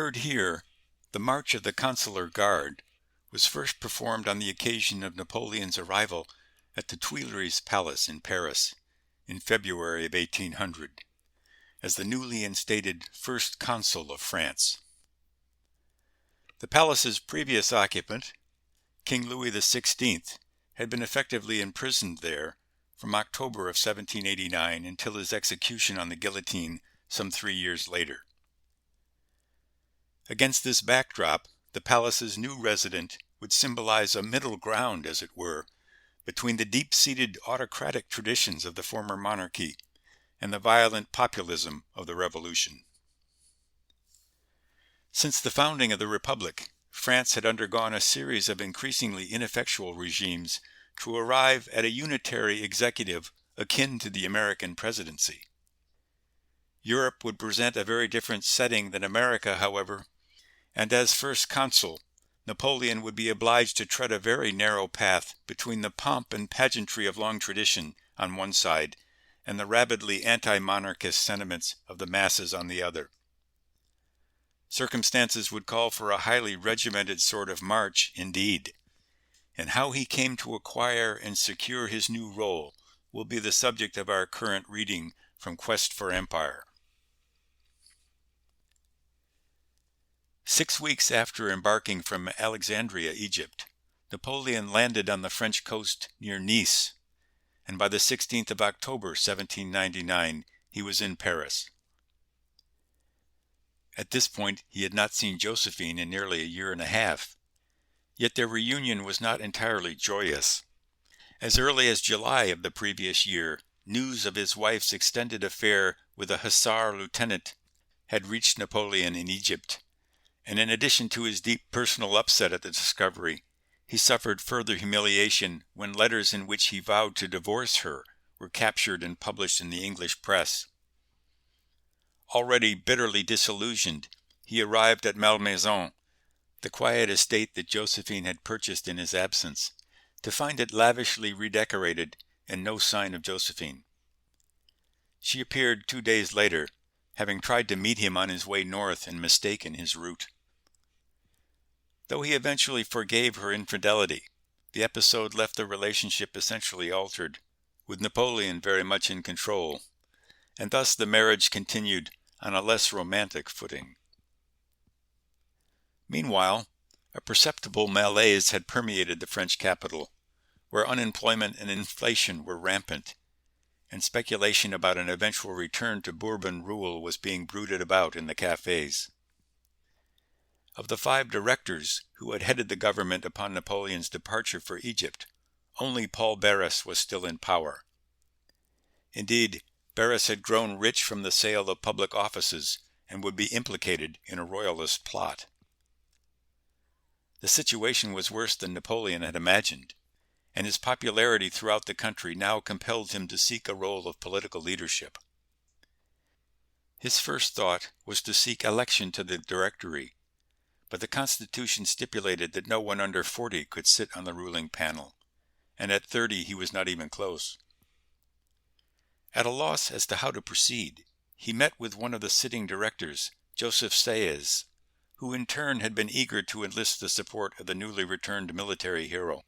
heard here, the March of the Consular Guard was first performed on the occasion of Napoleon's arrival at the Tuileries Palace in Paris in February of 1800, as the newly instated First Consul of France. The palace's previous occupant, King Louis XVI, had been effectively imprisoned there from October of 1789 until his execution on the guillotine some 3 years later. Against this backdrop, the palace's new resident would symbolize a middle ground, as it were, between the deep-seated autocratic traditions of the former monarchy and the violent populism of the Revolution. Since the founding of the Republic, France had undergone a series of increasingly ineffectual regimes to arrive at a unitary executive akin to the American presidency. Europe would present a very different setting than America, however, and as First Consul, Napoleon would be obliged to tread a very narrow path between the pomp and pageantry of long tradition on one side and the rabidly anti-monarchist sentiments of the masses on the other. Circumstances would call for a highly regimented sort of march indeed, and how he came to acquire and secure his new role will be the subject of our current reading from Quest for Empire. 6 weeks after embarking from Alexandria, Egypt, Napoleon landed on the French coast near Nice, and by the 16th of October, 1799, he was in Paris. At this point, he had not seen Josephine in nearly a year and a half, yet their reunion was not entirely joyous. As early as July of the previous year, news of his wife's extended affair with a hussar lieutenant had reached Napoleon in Egypt, and in addition to his deep personal upset at the discovery, he suffered further humiliation when letters in which he vowed to divorce her were captured and published in the English press. Already bitterly disillusioned, he arrived at Malmaison, the quiet estate that Josephine had purchased in his absence, to find it lavishly redecorated and no sign of Josephine. She appeared 2 days later, having tried to meet him on his way north and mistaken his route. Though he eventually forgave her infidelity, the episode left the relationship essentially altered, with Napoleon very much in control, and thus the marriage continued on a less romantic footing. Meanwhile, a perceptible malaise had permeated the French capital, where unemployment and inflation were rampant, and speculation about an eventual return to Bourbon rule was being brooded about in the cafes. Of the 5 directors who had headed the government upon Napoleon's departure for Egypt, only Paul Barras was still in power. Indeed, Barras had grown rich from the sale of public offices and would be implicated in a royalist plot. The situation was worse than Napoleon had imagined, and his popularity throughout the country now compelled him to seek a role of political leadership. His first thought was to seek election to the Directory, but the Constitution stipulated that no one under 40 could sit on the ruling panel, and at 30 he was not even close. At a loss as to how to proceed, he met with one of the sitting directors, Joseph Sieyès, who in turn had been eager to enlist the support of the newly returned military hero.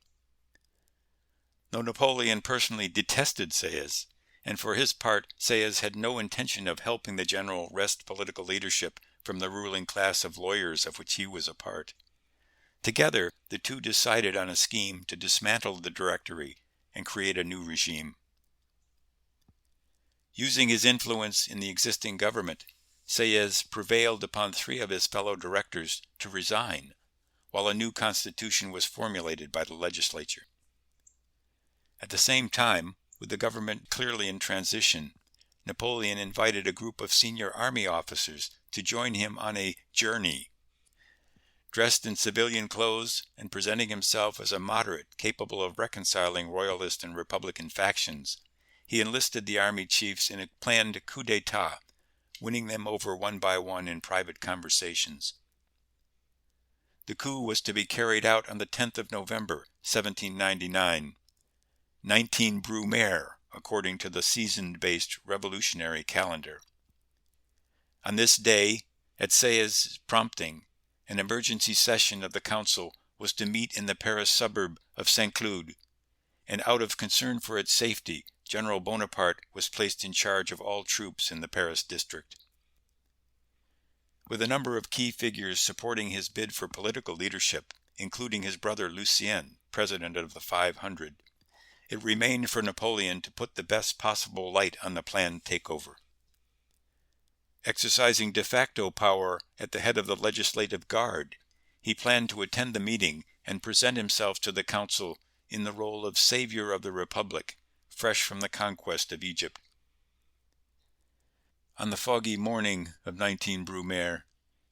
Though Napoleon personally detested Sieyès, and for his part Sieyès had no intention of helping the general wrest political leadership from the ruling class of lawyers of which he was a part. Together, the two decided on a scheme to dismantle the Directory and create a new regime. Using his influence in the existing government, Sieyès prevailed upon 3 of his fellow directors to resign, while a new constitution was formulated by the legislature. At the same time, with the government clearly in transition, Napoleon invited a group of senior army officers to join him on a journey. Dressed in civilian clothes and presenting himself as a moderate capable of reconciling royalist and republican factions, he enlisted the army chiefs in a planned coup d'etat, winning them over one by one in private conversations. The coup was to be carried out on the 10th of November, 1799, 19 Brumaire, according to the season-based revolutionary calendar. On this day, At Sieyes' prompting, an emergency session of the council was to meet in the Paris suburb of Saint-Cloud, and out of concern for its safety, General Bonaparte was placed in charge of all troops in the Paris district. With a number of key figures supporting his bid for political leadership, including his brother Lucien, president of the 500, it remained for Napoleon to put the best possible light on the planned takeover. Exercising de facto power at the head of the legislative guard, he planned to attend the meeting and present himself to the council in the role of savior of the Republic, fresh from the conquest of Egypt. On the foggy morning of 19 Brumaire,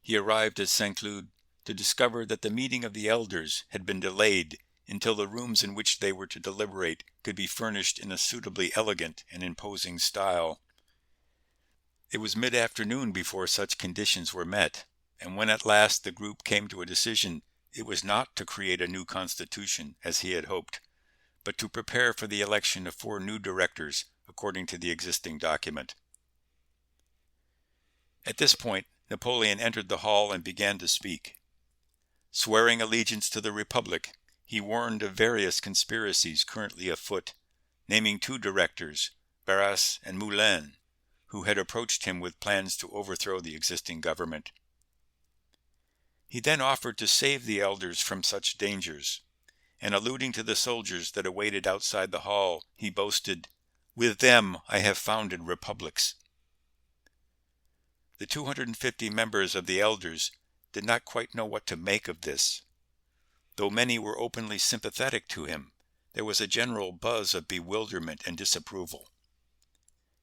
he arrived at Saint-Cloud to discover that the meeting of the elders had been delayed until the rooms in which they were to deliberate could be furnished in a suitably elegant and imposing style. It was mid-afternoon before such conditions were met, and when at last the group came to a decision, it was not to create a new constitution, as he had hoped, but to prepare for the election of 4 new directors according to the existing document. At this point, Napoleon entered the hall and began to speak. Swearing allegiance to the Republic, he warned of various conspiracies currently afoot, naming 2 directors, Barras and Moulin, who had approached him with plans to overthrow the existing government. He then offered to save the elders from such dangers, and alluding to the soldiers that awaited outside the hall, he boasted, "With them I have founded republics." The 250 members of the elders did not quite know what to make of this. Though many were openly sympathetic to him, there was a general buzz of bewilderment and disapproval.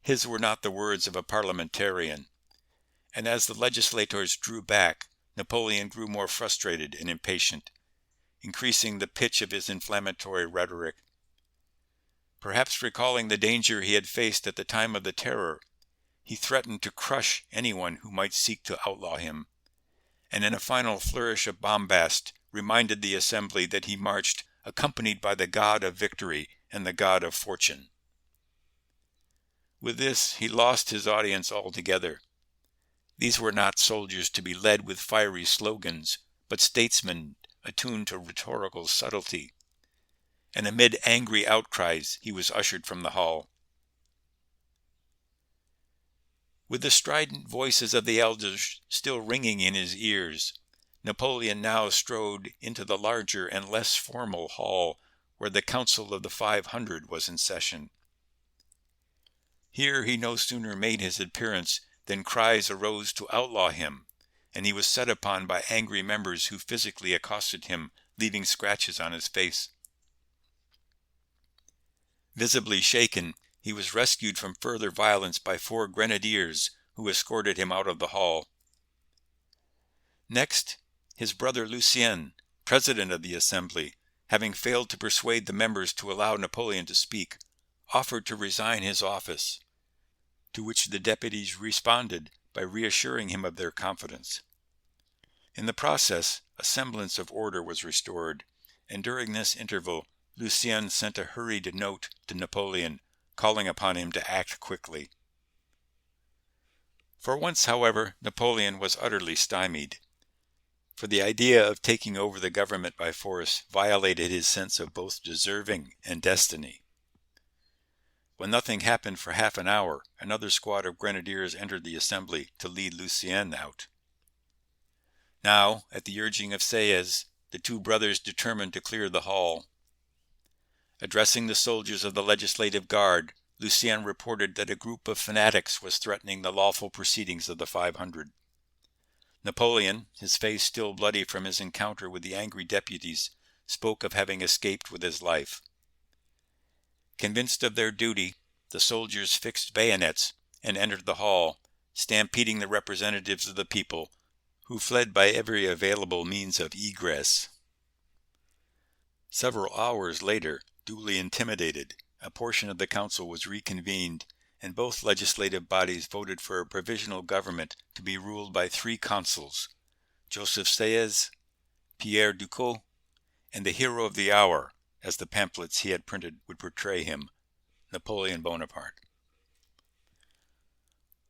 His were not the words of a parliamentarian, and as the legislators drew back, Napoleon grew more frustrated and impatient, increasing the pitch of his inflammatory rhetoric. Perhaps recalling the danger he had faced at the time of the Terror, he threatened to crush anyone who might seek to outlaw him, and in a final flourish of bombast reminded the assembly that he marched accompanied by the god of victory and the god of fortune. With this, he lost his audience altogether. These were not soldiers to be led with fiery slogans, but statesmen attuned to rhetorical subtlety. And amid angry outcries, he was ushered from the hall. With the strident voices of the elders still ringing in his ears, Napoleon now strode into the larger and less formal hall where the Council of the 500 was in session. Here he no sooner made his appearance than cries arose to outlaw him, and he was set upon by angry members who physically accosted him, leaving scratches on his face. Visibly shaken, he was rescued from further violence by 4 grenadiers who escorted him out of the hall. Next, his brother Lucien, president of the assembly, having failed to persuade the members to allow Napoleon to speak, offered to resign his office, to which the deputies responded by reassuring him of their confidence. In the process, a semblance of order was restored, and during this interval, Lucien sent a hurried note to Napoleon, calling upon him to act quickly. For once, however, Napoleon was utterly stymied, for the idea of taking over the government by force violated his sense of both deserving and destiny. When nothing happened for half an hour, another squad of grenadiers entered the assembly to lead Lucien out. Now, at the urging of Sieyes, the 2 brothers determined to clear the hall. Addressing the soldiers of the legislative guard, Lucien reported that a group of fanatics was threatening the lawful proceedings of the 500. Napoleon, his face still bloody from his encounter with the angry deputies, spoke of having escaped with his life. Convinced of their duty, the soldiers fixed bayonets and entered the hall, stampeding the representatives of the people, who fled by every available means of egress. Several hours later, duly intimidated, a portion of the council was reconvened, and both legislative bodies voted for a provisional government to be ruled by 3 consuls, Joseph Sieyes, Pierre Ducos, and the hero of the hour, as the pamphlets he had printed would portray him, Napoleon Bonaparte.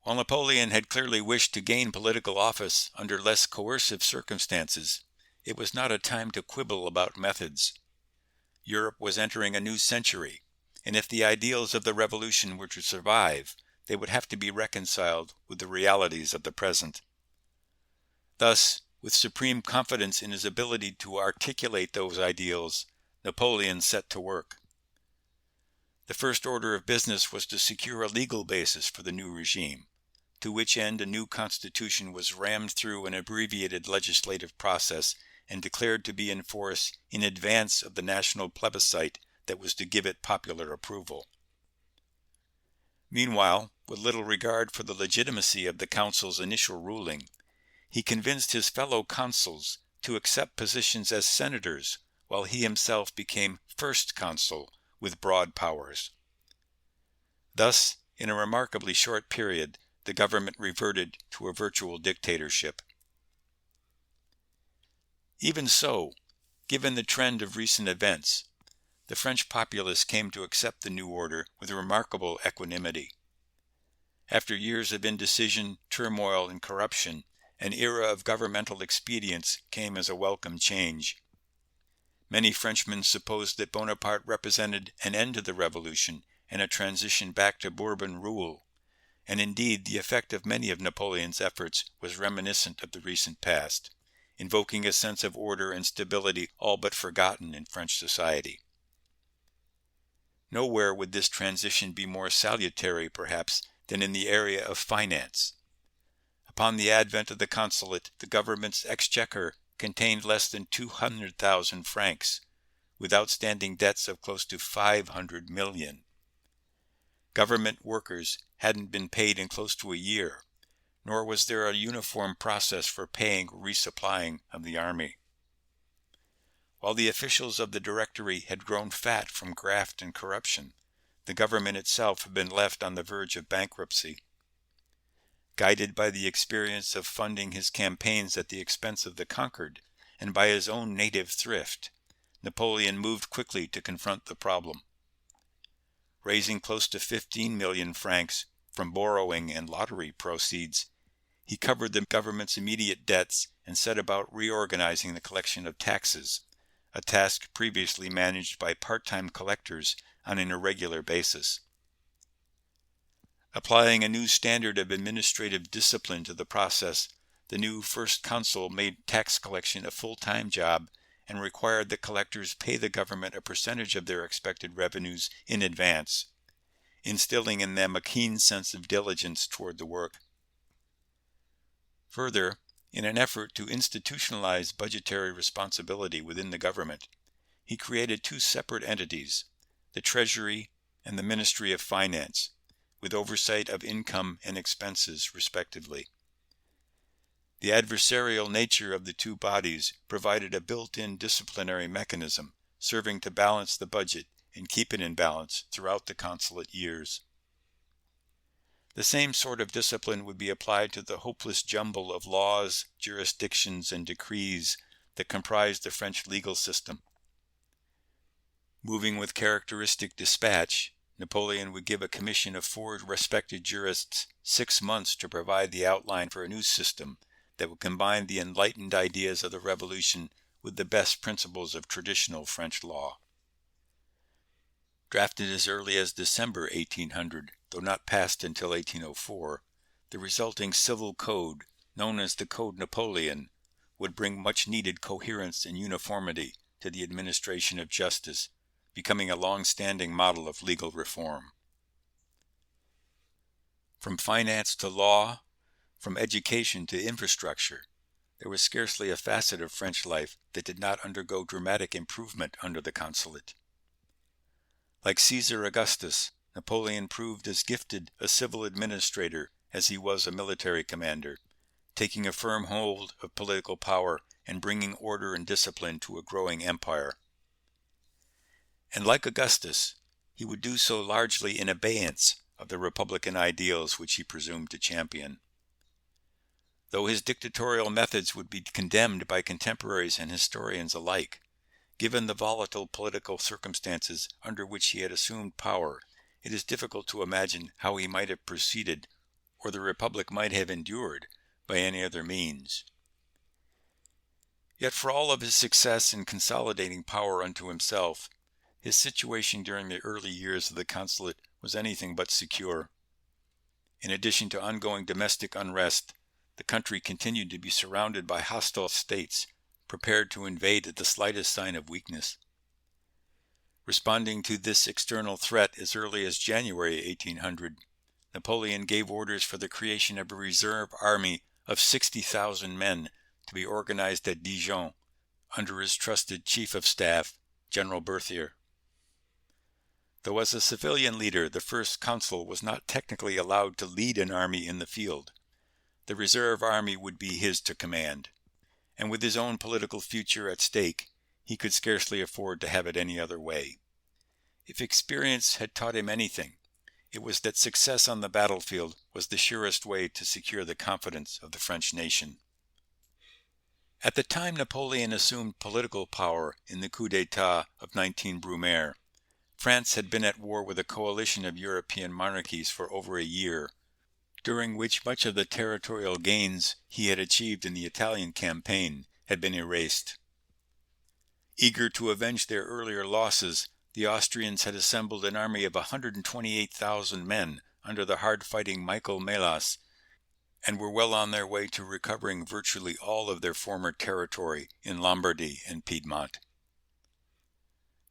While Napoleon had clearly wished to gain political office under less coercive circumstances, it was not a time to quibble about methods. Europe was entering a new century, and if the ideals of the Revolution were to survive, they would have to be reconciled with the realities of the present. Thus, with supreme confidence in his ability to articulate those ideals, Napoleon set to work. The first order of business was to secure a legal basis for the new regime, to which end a new constitution was rammed through an abbreviated legislative process and declared to be in force in advance of the national plebiscite that was to give it popular approval. Meanwhile, with little regard for the legitimacy of the council's initial ruling, he convinced his fellow consuls to accept positions as senators, while he himself became First Consul with broad powers. Thus, in a remarkably short period, the government reverted to a virtual dictatorship. Even so, given the trend of recent events, the French populace came to accept the new order with remarkable equanimity. After years of indecision, turmoil, and corruption, an era of governmental expedience came as a welcome change. Many Frenchmen supposed that Bonaparte represented an end to the revolution and a transition back to Bourbon rule, and indeed the effect of many of Napoleon's efforts was reminiscent of the recent past, invoking a sense of order and stability all but forgotten in French society. Nowhere would this transition be more salutary, perhaps, than in the area of finance. Upon the advent of the consulate, the government's exchequer contained less than 200,000 francs, with outstanding debts of close to 500 million. Government workers hadn't been paid in close to a year, nor was there a uniform process for paying or resupplying of the army. While the officials of the Directory had grown fat from graft and corruption, the government itself had been left on the verge of bankruptcy. Guided by the experience of funding his campaigns at the expense of the conquered, and by his own native thrift, Napoleon moved quickly to confront the problem. Raising close to 15 million francs from borrowing and lottery proceeds, he covered the government's immediate debts and set about reorganizing the collection of taxes, a task previously managed by part-time collectors on an irregular basis. Applying a new standard of administrative discipline to the process, the new First Consul made tax collection a full-time job and required that collectors pay the government a percentage of their expected revenues in advance, instilling in them a keen sense of diligence toward the work. Further, in an effort to institutionalize budgetary responsibility within the government, he created two separate entities, the Treasury and the Ministry of Finance, with oversight of income and expenses, respectively. The adversarial nature of the two bodies provided a built-in disciplinary mechanism, serving to balance the budget and keep it in balance throughout the consulate years. The same sort of discipline would be applied to the hopeless jumble of laws, jurisdictions, and decrees that comprised the French legal system. Moving with characteristic dispatch, Napoleon would give a commission of 4 respected jurists 6 months to provide the outline for a new system that would combine the enlightened ideas of the Revolution with the best principles of traditional French law. Drafted as early as December 1800, though not passed until 1804, the resulting civil code, known as the Code Napoleon, would bring much-needed coherence and uniformity to the administration of justice, becoming a long-standing model of legal reform. From finance to law, from education to infrastructure, there was scarcely a facet of French life that did not undergo dramatic improvement under the consulate. Like Caesar Augustus, Napoleon proved as gifted a civil administrator as he was a military commander, taking a firm hold of political power and bringing order and discipline to a growing empire. And like Augustus, he would do so largely in abeyance of the republican ideals which he presumed to champion. Though his dictatorial methods would be condemned by contemporaries and historians alike, given the volatile political circumstances under which he had assumed power, it is difficult to imagine how he might have proceeded or the Republic might have endured by any other means. Yet for all of his success in consolidating power unto himself, his situation during the early years of the consulate was anything but secure. In addition to ongoing domestic unrest, the country continued to be surrounded by hostile states, prepared to invade at the slightest sign of weakness. Responding to this external threat as early as January 1800, Napoleon gave orders for the creation of a reserve army of 60,000 men to be organized at Dijon under his trusted chief of staff, General Berthier. Though as a civilian leader, the First Consul was not technically allowed to lead an army in the field, the reserve army would be his to command, and with his own political future at stake, he could scarcely afford to have it any other way. If experience had taught him anything, it was that success on the battlefield was the surest way to secure the confidence of the French nation. At the time Napoleon assumed political power in the coup d'état of 19 Brumaire, France had been at war with a coalition of European monarchies for over a year, during which much of the territorial gains he had achieved in the Italian campaign had been erased. Eager to avenge their earlier losses, the Austrians had assembled an army of 128,000 men under the hard-fighting Michael Melas, and were well on their way to recovering virtually all of their former territory in Lombardy and Piedmont.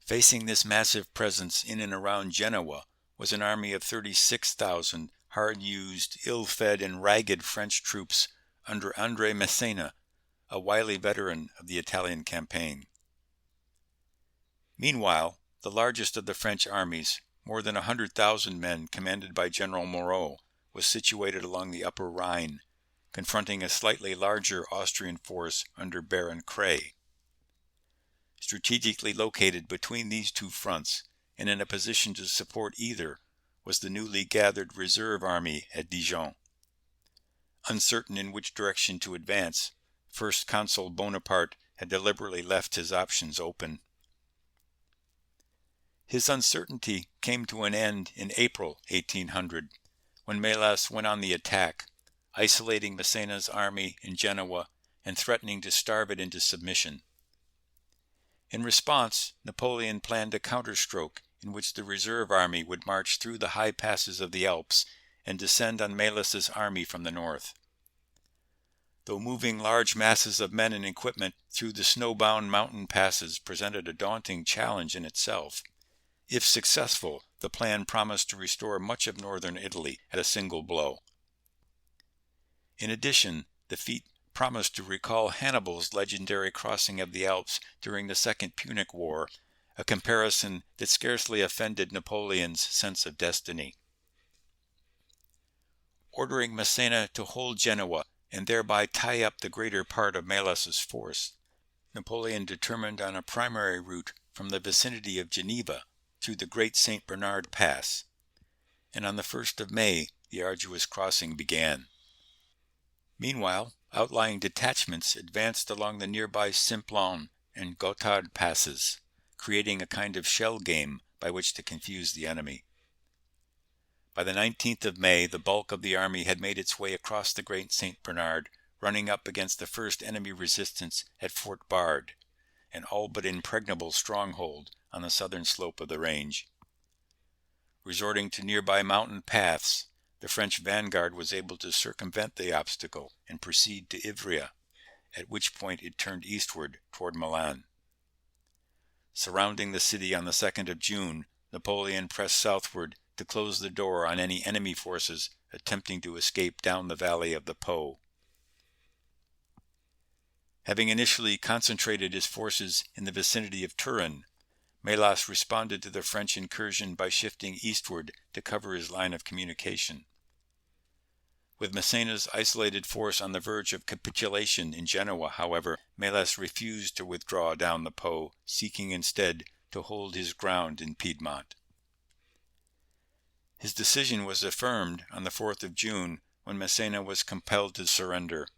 Facing this massive presence in and around Genoa was an army of 36,000 hard-used, ill-fed, and ragged French troops under André Massena, a wily veteran of the Italian campaign. Meanwhile, the largest of the French armies, more than 100,000 men commanded by General Moreau, was situated along the upper Rhine, confronting a slightly larger Austrian force under Baron Kray. Strategically located between these two fronts, and in a position to support either, was the newly gathered reserve army at Dijon. Uncertain in which direction to advance, First Consul Bonaparte had deliberately left his options open. His uncertainty came to an end in April 1800, when Melas went on the attack, isolating Massena's army in Genoa and threatening to starve it into submission. In response, Napoleon planned a counterstroke in which the reserve army would march through the high passes of the Alps and descend on Melas's army from the north. Though moving large masses of men and equipment through the snow-bound mountain passes presented a daunting challenge in itself, if successful, the plan promised to restore much of northern Italy at a single blow. In addition, the feat promised to recall Hannibal's legendary crossing of the Alps during the Second Punic War, a comparison that scarcely offended Napoleon's sense of destiny. Ordering Massena to hold Genoa and thereby tie up the greater part of Melas's force, Napoleon determined on a primary route from the vicinity of Geneva through the Great St. Bernard Pass, and on the 1st of May the arduous crossing began. Meanwhile, outlying detachments advanced along the nearby Simplon and Gotthard passes, creating a kind of shell game by which to confuse the enemy. By the 19th of May, the bulk of the army had made its way across the Great St. Bernard, running up against the first enemy resistance at Fort Bard, an all but impregnable stronghold on the southern slope of the range. Resorting to nearby mountain paths, the French vanguard was able to circumvent the obstacle and proceed to Ivrea, at which point it turned eastward toward Milan. Surrounding the city on the 2nd of June, Napoleon pressed southward to close the door on any enemy forces attempting to escape down the valley of the Po. Having initially concentrated his forces in the vicinity of Turin, Melas responded to the French incursion by shifting eastward to cover his line of communication. With Massena's isolated force on the verge of capitulation in Genoa, however, Melas refused to withdraw down the Po, seeking instead to hold his ground in Piedmont. His decision was affirmed on the 4th of June when Massena was compelled to surrender,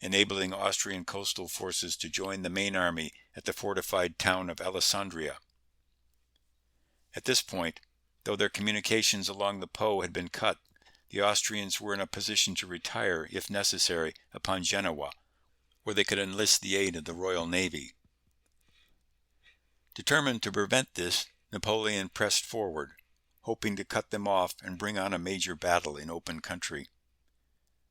enabling Austrian coastal forces to join the main army at the fortified town of Alessandria. At this point, though their communications along the Po had been cut, the Austrians were in a position to retire, if necessary, upon Genoa, where they could enlist the aid of the Royal Navy. Determined to prevent this, Napoleon pressed forward, hoping to cut them off and bring on a major battle in open country.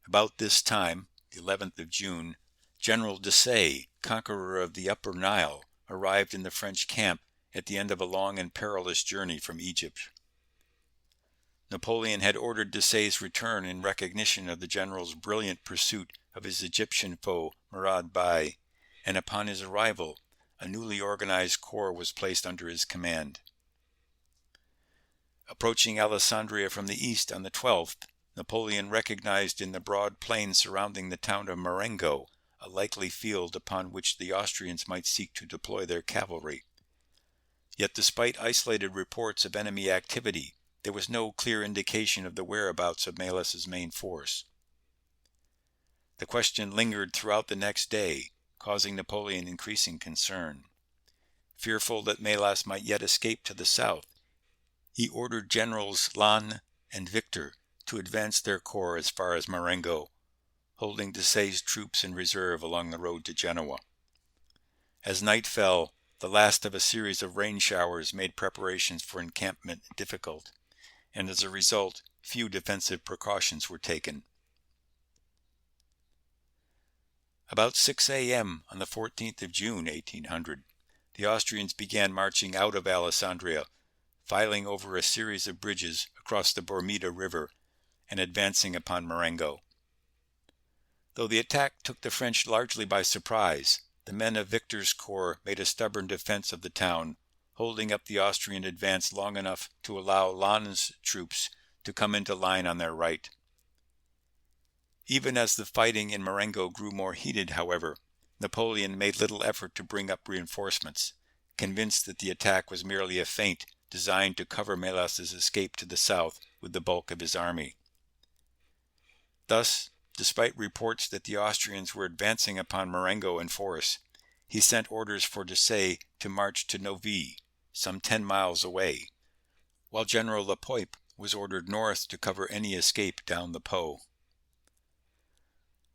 About this time, the 11th of June, General Desaix, conqueror of the Upper Nile, arrived in the French camp at the end of a long and perilous journey from Egypt. Napoleon had ordered Desaix's return in recognition of the general's brilliant pursuit of his Egyptian foe, Murad Bey, and upon his arrival, a newly organized corps was placed under his command. Approaching Alessandria from the east on the 12th, Napoleon recognized in the broad plain surrounding the town of Marengo a likely field upon which the Austrians might seek to deploy their cavalry. Yet despite isolated reports of enemy activity, there was no clear indication of the whereabouts of Melas's main force. The question lingered throughout the next day, causing Napoleon increasing concern. Fearful that Melas might yet escape to the south, he ordered Generals Lannes and Victor to advance their corps as far as Marengo, holding Desaix's troops in reserve along the road to Genoa. As night fell, the last of a series of rain showers made preparations for encampment difficult, and as a result, few defensive precautions were taken. About 6 a.m. on the 14th of June, 1800, the Austrians began marching out of Alessandria, filing over a series of bridges across the Bormida River and advancing upon Marengo. Though the attack took the French largely by surprise, the men of Victor's corps made a stubborn defense of the town, holding up the Austrian advance long enough to allow Lannes' troops to come into line on their right. Even as the fighting in Marengo grew more heated, however, Napoleon made little effort to bring up reinforcements, convinced that the attack was merely a feint designed to cover Melas's escape to the south with the bulk of his army. Thus, despite reports that the Austrians were advancing upon Marengo in force, he sent orders for Desaix to march to Novi, some 10 miles away, while General Lepoip was ordered north to cover any escape down the Po.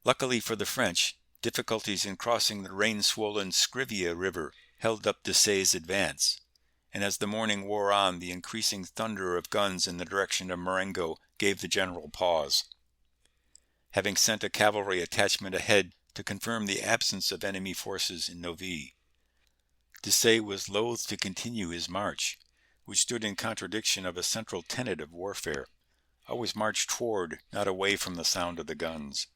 Luckily for the French, difficulties in crossing the rain-swollen Scrivia River held up Desaix's advance, and as the morning wore on, the increasing thunder of guns in the direction of Marengo gave the general pause. Having sent a cavalry attachment ahead to confirm the absence of enemy forces in Novi, Desaix was loath to continue his march, which stood in contradiction of a central tenet of warfare: always march toward, not away from the sound of the guns.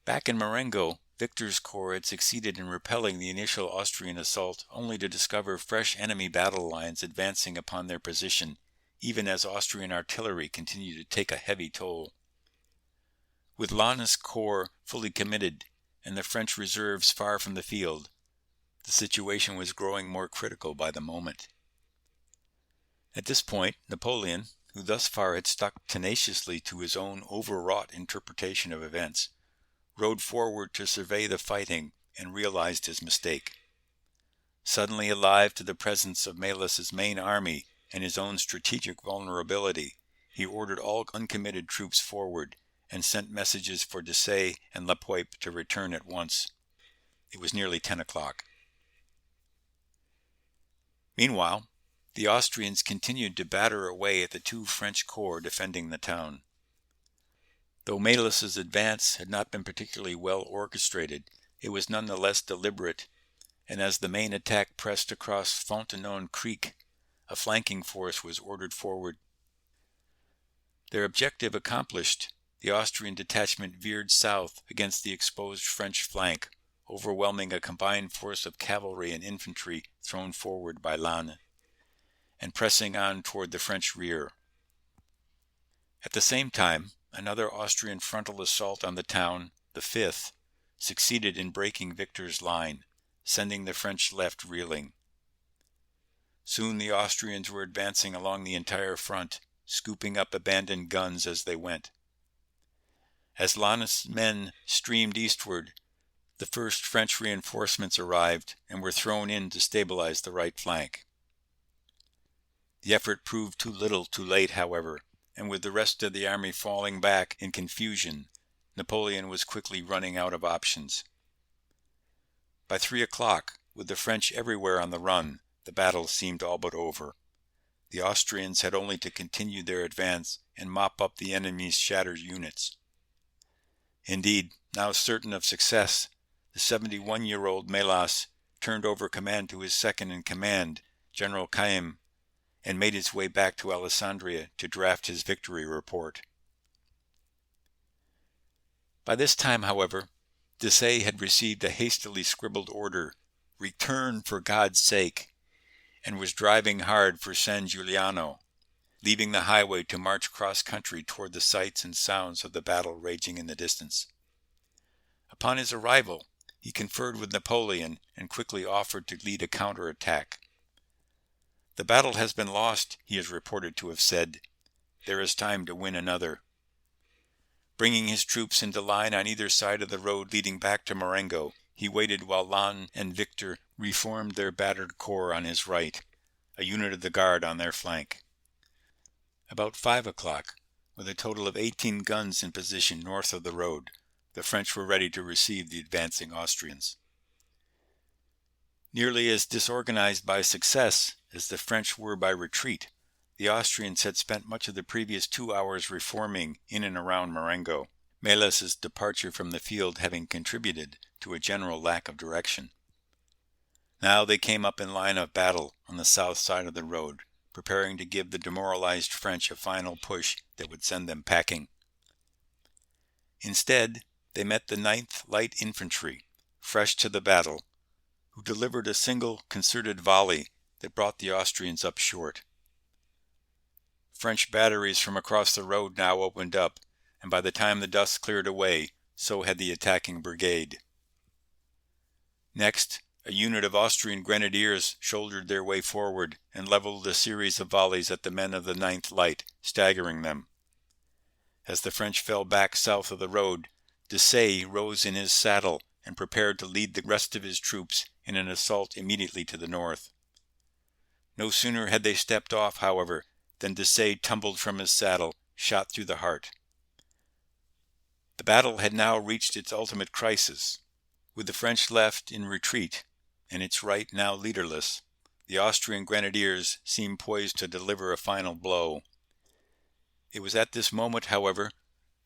Back in Marengo, Victor's corps had succeeded in repelling the initial Austrian assault only to discover fresh enemy battle lines advancing upon their position, even as Austrian artillery continued to take a heavy toll. With Lannes' corps fully committed and the French reserves far from the field, the situation was growing more critical by the moment. At this point, Napoleon, who thus far had stuck tenaciously to his own overwrought interpretation of events, rode forward to survey the fighting and realized his mistake. Suddenly alive to the presence of Melas's main army and his own strategic vulnerability, he ordered all uncommitted troops forward and sent messages for Desaix and Lepoip to return at once. It was nearly 10 o'clock. Meanwhile, the Austrians continued to batter away at the 2 French corps defending the town. Though Melas's advance had not been particularly well orchestrated, it was none the less deliberate, and as the main attack pressed across Fontenoy Creek, a flanking force was ordered forward. Their objective accomplished, the Austrian detachment veered south against the exposed French flank, overwhelming a combined force of cavalry and infantry thrown forward by Lannes, and pressing on toward the French rear. At the same time, another Austrian frontal assault on the town, the 5th, succeeded in breaking Victor's line, sending the French left reeling. Soon the Austrians were advancing along the entire front, scooping up abandoned guns as they went. As Lannes' men streamed eastward, the first French reinforcements arrived and were thrown in to stabilize the right flank. The effort proved too little too late, however, and with the rest of the army falling back in confusion, Napoleon was quickly running out of options. By 3 o'clock, with the French everywhere on the run, the battle seemed all but over. The Austrians had only to continue their advance and mop up the enemy's shattered units. Indeed, now certain of success, the 71-year-old Melas turned over command to his second-in-command, General Caim, and made his way back to Alessandria to draft his victory report. By this time, however, Desaix had received a hastily scribbled order, "Return for God's sake," and was driving hard for San Giuliano, leaving the highway to march cross-country toward the sights and sounds of the battle raging in the distance. Upon his arrival, he conferred with Napoleon and quickly offered to lead a counterattack. "The battle has been lost," he is reported to have said. "There is time to win another." Bringing his troops into line on either side of the road leading back to Marengo, he waited while Lannes and Victor reformed their battered corps on his right, a unit of the guard on their flank. About 5 o'clock, with a total of 18 guns in position north of the road, the French were ready to receive the advancing Austrians. Nearly as disorganized by success as the French were by retreat, the Austrians had spent much of the previous 2 hours reforming in and around Marengo, Melas's departure from the field having contributed to a general lack of direction. Now they came up in line of battle on the south side of the road, preparing to give the demoralized French a final push that would send them packing. Instead, they met the 9th Light Infantry, fresh to the battle, who delivered a single concerted volley that brought the Austrians up short. French batteries from across the road now opened up, and by the time the dust cleared away, so had the attacking brigade. Next, a unit of Austrian grenadiers shouldered their way forward and leveled a series of volleys at the men of the 9th Light, staggering them. As the French fell back south of the road, Desaix rose in his saddle and prepared to lead the rest of his troops in an assault immediately to the north. No sooner had they stepped off, however, than Desaix tumbled from his saddle, shot through the heart. The battle had now reached its ultimate crisis. With the French left in retreat, and its right now leaderless, the Austrian grenadiers seemed poised to deliver a final blow. It was at this moment, however,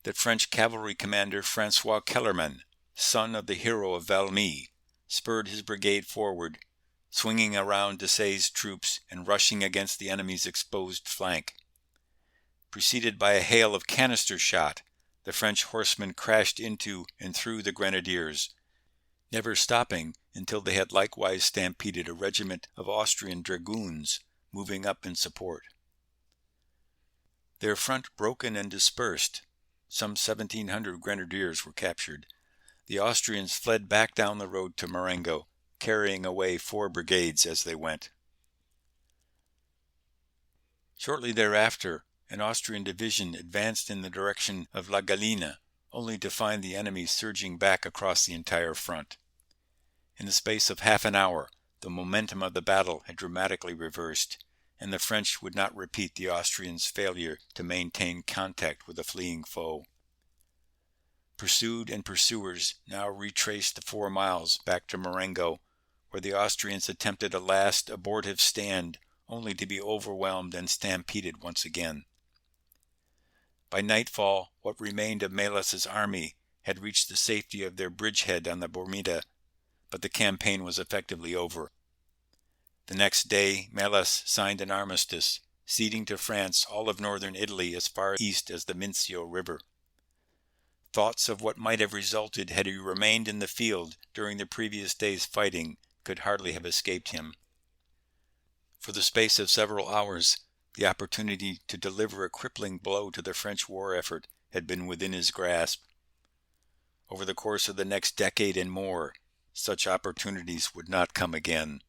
that French cavalry commander François Kellerman, son of the hero of Valmy, spurred his brigade forward, swinging around Desaix's troops and rushing against the enemy's exposed flank. Preceded by a hail of canister shot, the French horsemen crashed into and through the grenadiers, never stopping until they had likewise stampeded a regiment of Austrian dragoons moving up in support. Their front broken and dispersed, some 1,700 grenadiers were captured. The Austrians fled back down the road to Marengo, carrying away 4 brigades as they went. Shortly thereafter, an Austrian division advanced in the direction of La Galena, only to find the enemy surging back across the entire front. In the space of half an hour, the momentum of the battle had dramatically reversed, and the French would not repeat the Austrians' failure to maintain contact with the fleeing foe. Pursued and pursuers now retraced the 4 miles back to Marengo, where the Austrians attempted a last abortive stand, only to be overwhelmed and stampeded once again. By nightfall, what remained of Melas's army had reached the safety of their bridgehead on the Bormida, but the campaign was effectively over. The next day, Melas signed an armistice, ceding to France all of northern Italy as far east as the Mincio River. Thoughts of what might have resulted had he remained in the field during the previous day's fighting could hardly have escaped him. For the space of several hours, the opportunity to deliver a crippling blow to the French war effort had been within his grasp. Over the course of the next decade and more, such opportunities would not come again.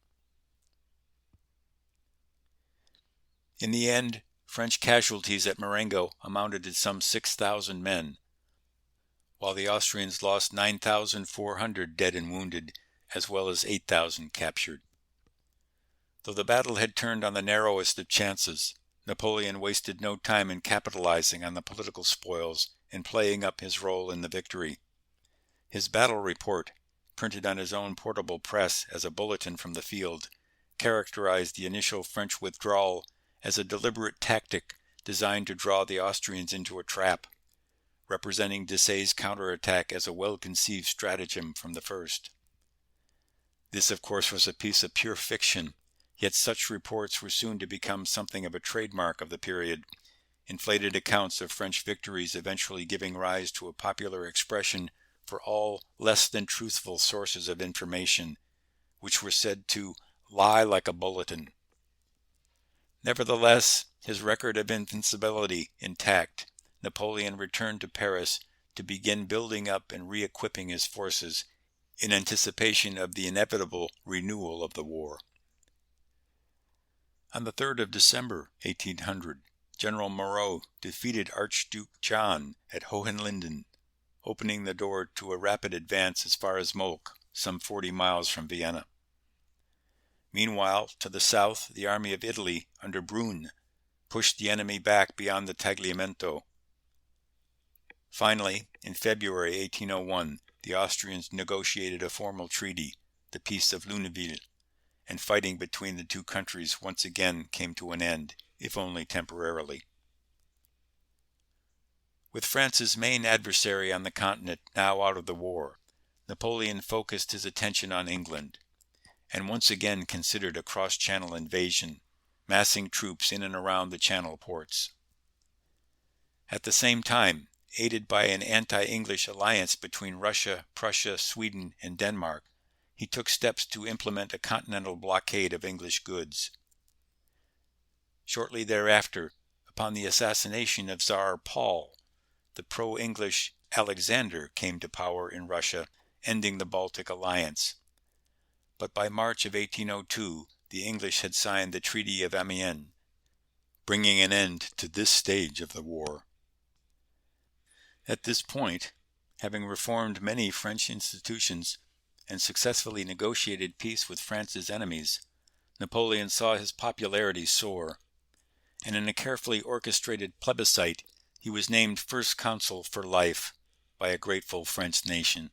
In the end, French casualties at Marengo amounted to some 6,000 men, while the Austrians lost 9,400 dead and wounded, as well as 8,000 captured. Though the battle had turned on the narrowest of chances, Napoleon wasted no time in capitalizing on the political spoils and playing up his role in the victory. His battle report, printed on his own portable press as a bulletin from the field, characterized the initial French withdrawal as a deliberate tactic designed to draw the Austrians into a trap, representing Desaix's counterattack as a well-conceived stratagem from the first. This, of course, was a piece of pure fiction, yet such reports were soon to become something of a trademark of the period, inflated accounts of French victories eventually giving rise to a popular expression for all less than truthful sources of information, which were said to lie like a bulletin. Nevertheless, his record of invincibility intact, Napoleon returned to Paris to begin building up and re-equipping his forces in anticipation of the inevitable renewal of the war. On the 3rd of December, 1800, General Moreau defeated Archduke John at Hohenlinden, opening the door to a rapid advance as far as Molk, some 40 miles from Vienna. Meanwhile, to the south, the army of Italy, under Brune, pushed the enemy back beyond the Tagliamento. Finally, in February 1801, the Austrians negotiated a formal treaty, the Peace of Luneville, and fighting between the two countries once again came to an end, if only temporarily. With France's main adversary on the continent now out of the war, Napoleon focused his attention on England, and once again considered a cross-channel invasion, massing troops in and around the Channel ports. At the same time, aided by an anti-English alliance between Russia, Prussia, Sweden, and Denmark, he took steps to implement a continental blockade of English goods. Shortly thereafter, upon the assassination of Tsar Paul, the pro-English Alexander came to power in Russia, ending the Baltic Alliance. But by March of 1802, the English had signed the Treaty of Amiens, bringing an end to this stage of the war. At this point, having reformed many French institutions and successfully negotiated peace with France's enemies, Napoleon saw his popularity soar, and in a carefully orchestrated plebiscite, he was named First Consul for life by a grateful French nation.